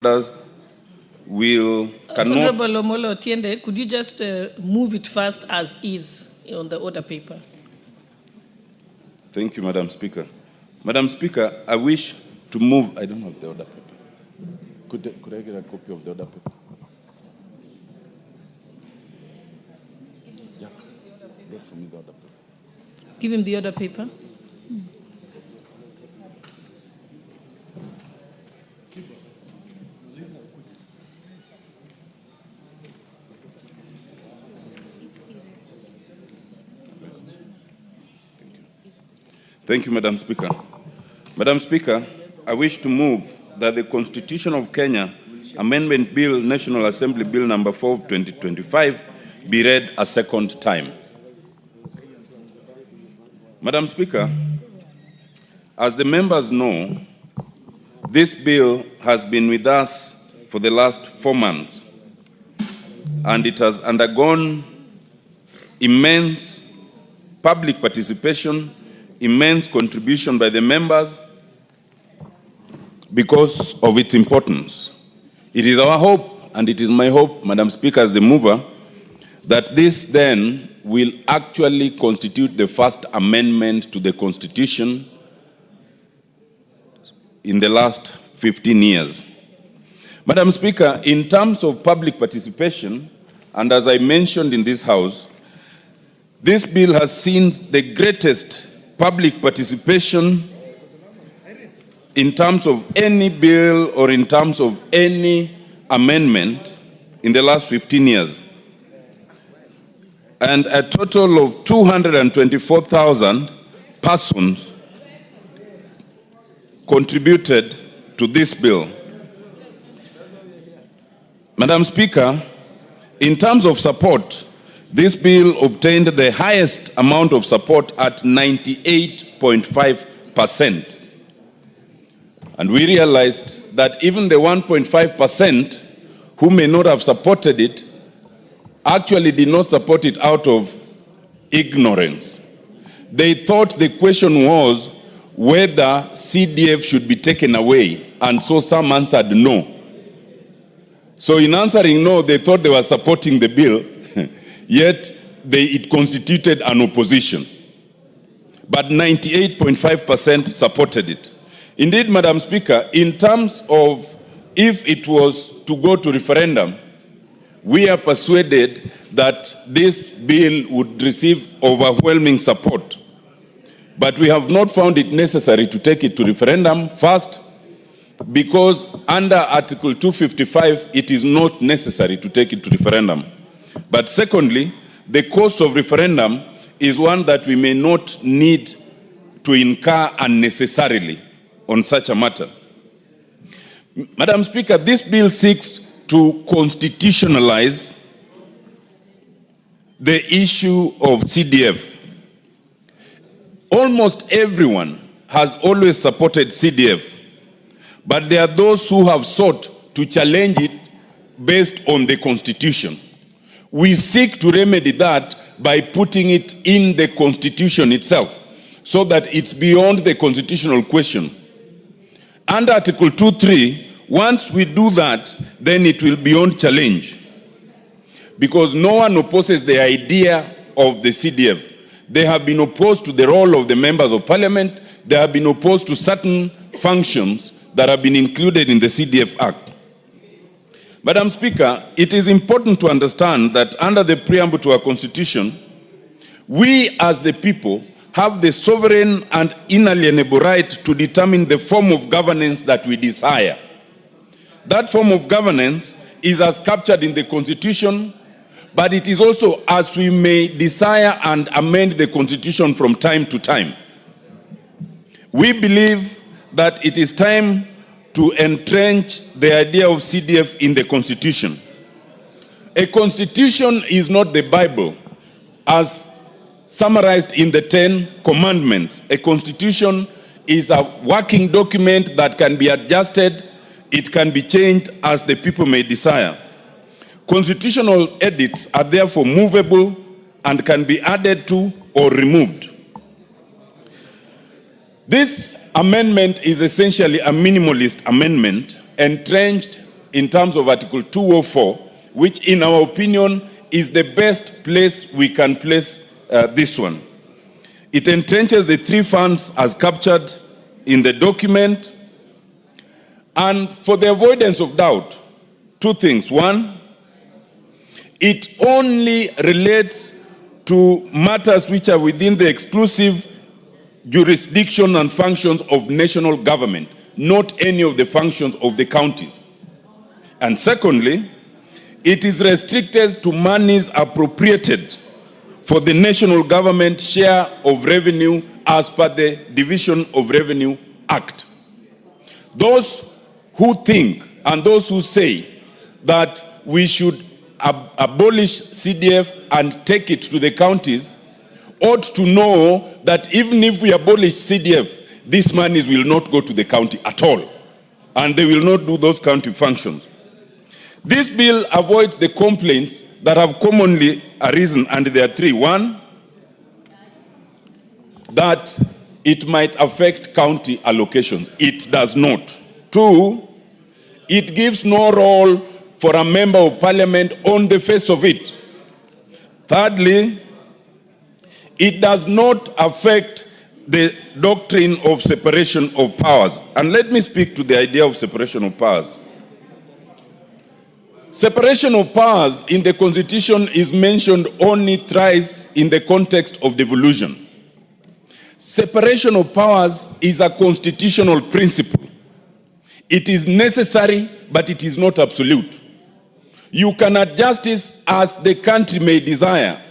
will cannot. Honorable Amollo Otiende, could you just move it first as is on the order paper? Thank you, Madam Speaker. Madam Speaker, I wish to move. I don't have the order paper. Could I get a copy of the order paper? Yeah. Get for me the order paper. Give him the order paper. Thank you, Madam Speaker. Madam Speaker, I wish to move that the Constitution of Kenya Amendment Bill, National Assembly Bill number 4 of 2025, be read a second time. Madam Speaker, as the members know, this bill has been with us for the last 4 months, and it has undergone immense public participation, immense contribution by the members because of its importance. It is our hope, and it is my hope, Madam Speaker, as the mover, that this then will actually constitute the first amendment to the Constitution in the last 15 years. Madam Speaker, in terms of public participation, and as I mentioned in this House, this bill has seen the greatest public participation in terms of any bill or in terms of any amendment in the last 15 years. And a total of 224,000 persons contributed to this bill. Madam Speaker, in terms of support, this bill obtained the highest amount of support at 98.5%. And we realized that even the 1.5% who may not have supported it actually did not support it out of ignorance. They thought the question was whether CDF should be taken away, and so some answered no. So in answering no, they thought they were supporting the bill, yet it constituted an opposition. But 98.5% supported it. Indeed, Madam Speaker, in terms of if it was to go to referendum, we are persuaded that this bill would receive overwhelming support. But we have not found it necessary to take it to referendum. First, because under Article 255, it is not necessary to take it to referendum. But secondly, the cost of referendum is one that we may not need to incur unnecessarily on such a matter. Madam Speaker, this bill seeks to constitutionalize the issue of CDF. Almost everyone has always supported CDF, but there are those who have sought to challenge it based on the Constitution. We seek to remedy that by putting it in the Constitution itself, so that it's beyond the constitutional question. Under Article 2.3, once we do that, then it will be beyond challenge. Because no one opposes the idea of the CDF. They have been opposed to the role of the members of parliament. They have been opposed to certain functions that have been included in the CDF Act. Madam Speaker, it is important to understand that under the preamble to our Constitution, we as the people have the sovereign and inalienable right to determine the form of governance that we desire. That form of governance is as captured in the Constitution, but it is also as we may desire and amend the Constitution from time to time. We believe that it is time to entrench the idea of CDF in the Constitution. A Constitution is not the Bible, as summarized in the 10 Commandments. A Constitution is a working document that can be adjusted, it can be changed as the people may desire. Constitutional edits are therefore movable and can be added to or removed. This amendment is essentially a minimalist amendment entrenched in terms of Article 204, which in our opinion is the best place we can place this one. It entrenches the three funds as captured in the document. And for the avoidance of doubt, two things. One, it only relates to matters which are within the exclusive jurisdiction and functions of national government, not any of the functions of the counties. And secondly, it is restricted to monies appropriated for the national government share of revenue as per the Division of Revenue Act. Those who think and those who say that we should abolish CDF and take it to the counties ought to know that even if we abolish CDF, these monies will not go to the county at all, and they will not do those county functions. This bill avoids the complaints that have commonly arisen, and there are three. One, that it might affect county allocations. It does not. Two, it gives no role for a member of parliament on the face of it. Thirdly, it does not affect the doctrine of separation of powers. And let me speak to the idea of separation of powers. Separation of powers in the Constitution is mentioned only thrice in the context of devolution. Separation of powers is a constitutional principle. It is necessary, but it is not absolute. You can adjust it as the country may desire.